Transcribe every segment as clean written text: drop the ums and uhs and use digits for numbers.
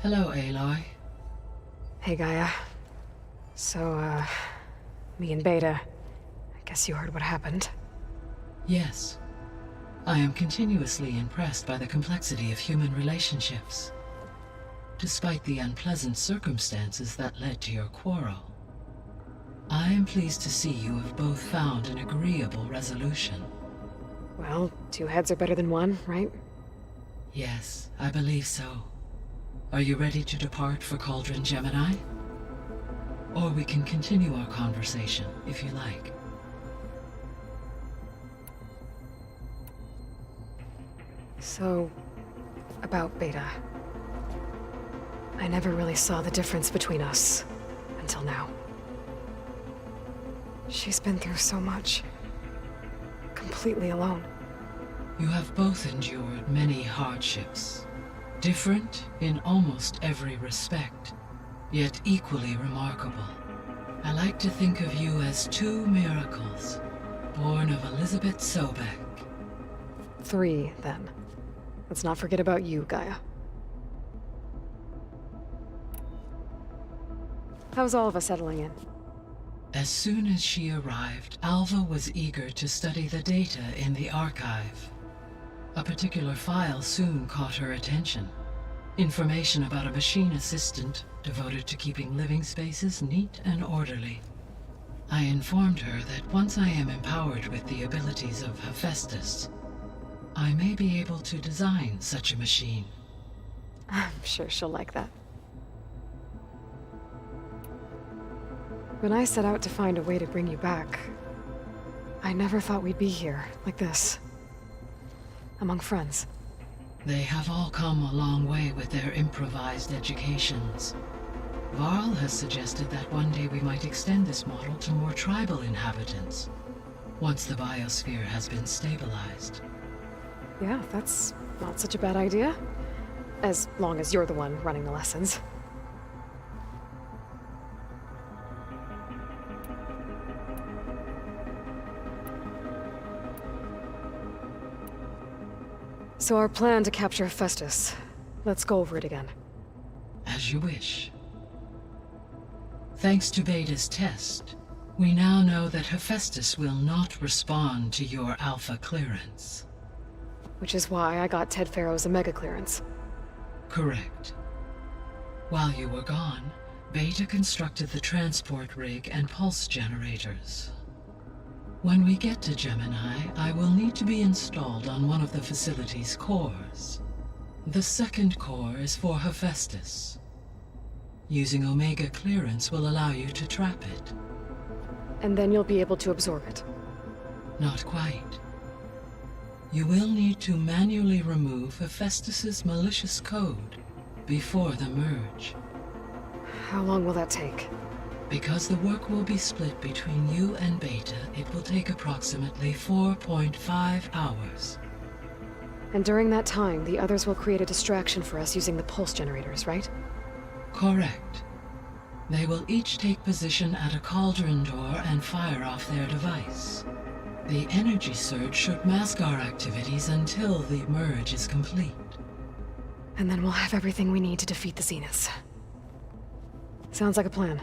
Hello, Aloy. Hey, Gaia. So, me and Beta. I guess you heard what happened. Yes. I am continuously impressed by the complexity of human relationships. Despite the unpleasant circumstances that led to your quarrel, I am pleased to see you have both found an agreeable resolution. Well, two heads are better than one, right? Yes, I believe so. Are you ready to depart for Cauldron Gemini? Or we can continue our conversation, if you like. So, about Beta. I never really saw the difference between us, until now. She's been through so much. Completely alone. You have both endured many hardships. Different in almost every respect, yet equally remarkable. I like to think of you as two miracles, born of Elizabeth Sobek. Three, then. Let's not forget about you, Gaia. How's all of us settling in? As soon as she arrived, Alva was eager to study the data in the archive. A particular file soon caught her attention. Information about a machine assistant devoted to keeping living spaces neat and orderly. I informed her that once I am empowered with the abilities of Hephaestus, I may be able to design such a machine. I'm sure she'll like that. When I set out to find a way to bring you back, I never thought we'd be here, like this. Among friends. They have all come a long way with their improvised educations. Varl has suggested that one day we might extend this model to more tribal inhabitants, once the biosphere has been stabilized. Yeah, that's not such a bad idea. As long as you're the one running the lessons. So our plan to capture Hephaestus. Let's go over it again. As you wish. Thanks to Beta's test, we now know that Hephaestus will not respond to your Alpha clearance. Which is why I got Ted Farrow's Omega clearance. Correct. While you were gone, Beta constructed the transport rig and pulse generators. When we get to Gemini, I will need to be installed on one of the facility's cores. The second core is for Hephaestus. Using Omega clearance will allow you to trap it. And then you'll be able to absorb it. Not quite. You will need to manually remove Hephaestus's malicious code before the merge. How long will that take? Because the work will be split between you and Beta, it will take approximately 4.5 hours. And during that time, the others will create a distraction for us using the pulse generators, right? Correct. They will each take position at a cauldron door and fire off their device. The energy surge should mask our activities until the merge is complete. And then we'll have everything we need to defeat the Zeniths. Sounds like a plan.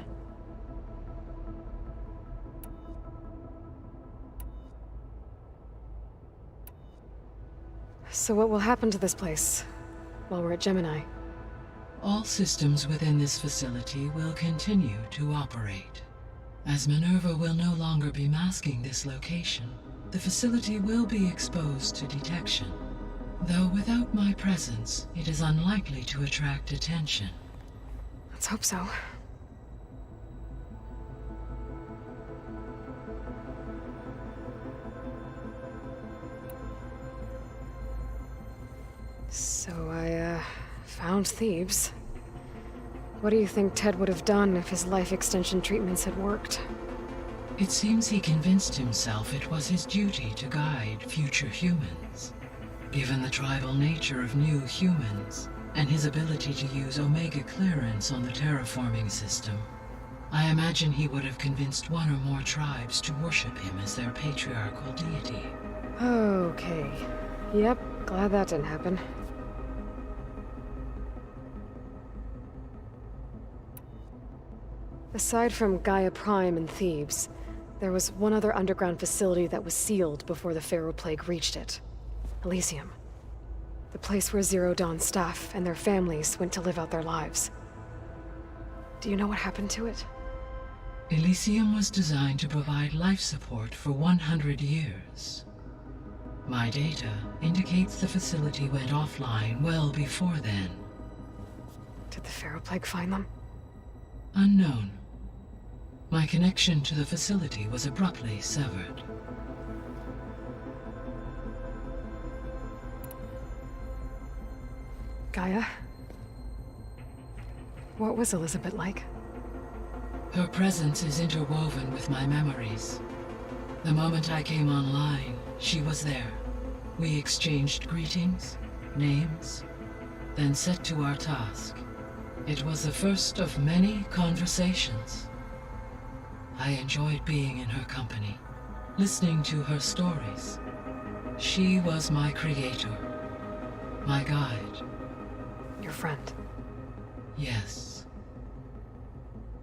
So what will happen to this place while we're at Gemini? All systems within this facility will continue to operate. As Minerva will no longer be masking this location, the facility will be exposed to detection. Though without my presence, it is unlikely to attract attention. Let's hope so. So I, found Thebes. What do you think Ted would have done if his life extension treatments had worked? It seems he convinced himself it was his duty to guide future humans. Given the tribal nature of new humans, and his ability to use Omega clearance on the terraforming system, I imagine he would have convinced one or more tribes to worship him as their patriarchal deity. Okay. Yep, glad that didn't happen. Aside from Gaia Prime and Thebes, there was one other underground facility that was sealed before the Pharaoh Plague reached it. Elysium. The place where Zero Dawn staff and their families went to live out their lives. Do you know what happened to it? Elysium was designed to provide life support for 100 years. My data indicates the facility went offline well before then. Did the Pharaoh Plague find them? Unknown. My connection to the facility was abruptly severed. Gaia? What was Elizabeth like? Her presence is interwoven with my memories. The moment I came online, she was there. We exchanged greetings, names, then set to our task. It was the first of many conversations. I enjoyed being in her company, listening to her stories. She was my creator, my guide. Your friend. Yes.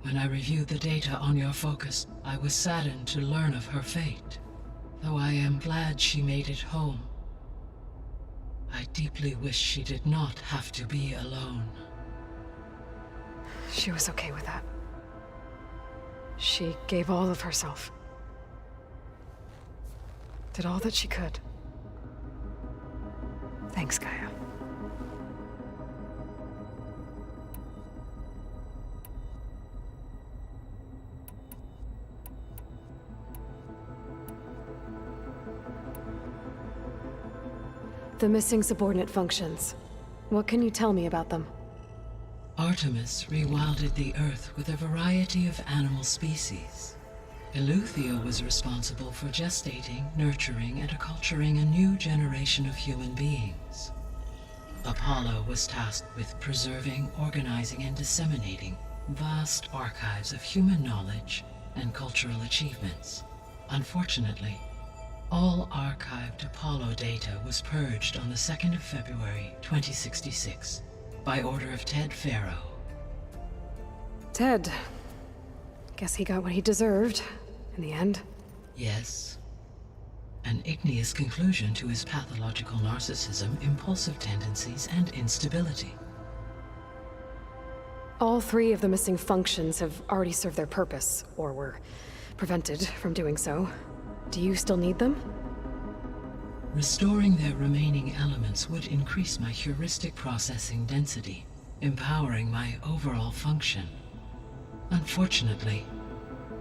When I reviewed the data on your focus, I was saddened to learn of her fate. Though I am glad she made it home. I deeply wish she did not have to be alone. She was okay with that. She gave all of herself. Did all that she could. Thanks, Gaia. The missing subordinate functions. What can you tell me about them? Artemis rewilded the Earth with a variety of animal species. Eleuthia was responsible for gestating, nurturing, and acculturating a new generation of human beings. Apollo was tasked with preserving, organizing, and disseminating vast archives of human knowledge and cultural achievements. Unfortunately, all archived Apollo data was purged on the 2nd of February, 2066, by order of Ted Faro. Ted. Guess he got what he deserved, in the end. Yes. An igneous conclusion to his pathological narcissism, impulsive tendencies, and instability. All 3 of the missing functions have already served their purpose, or were prevented from doing so. Do you still need them? Restoring their remaining elements would increase my heuristic processing density, empowering my overall function. Unfortunately,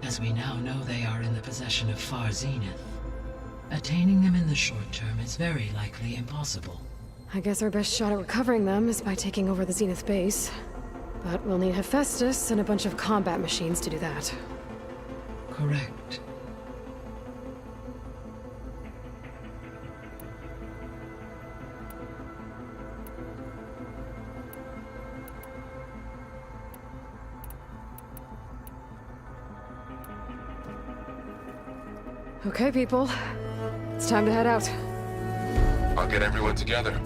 as we now know they are in the possession of Far Zenith, attaining them in the short term is very likely impossible. I guess our best shot at recovering them is by taking over the Zenith base. But we'll need Hephaestus and a bunch of combat machines to do that. Correct. Okay, people. It's time to head out. I'll get everyone together.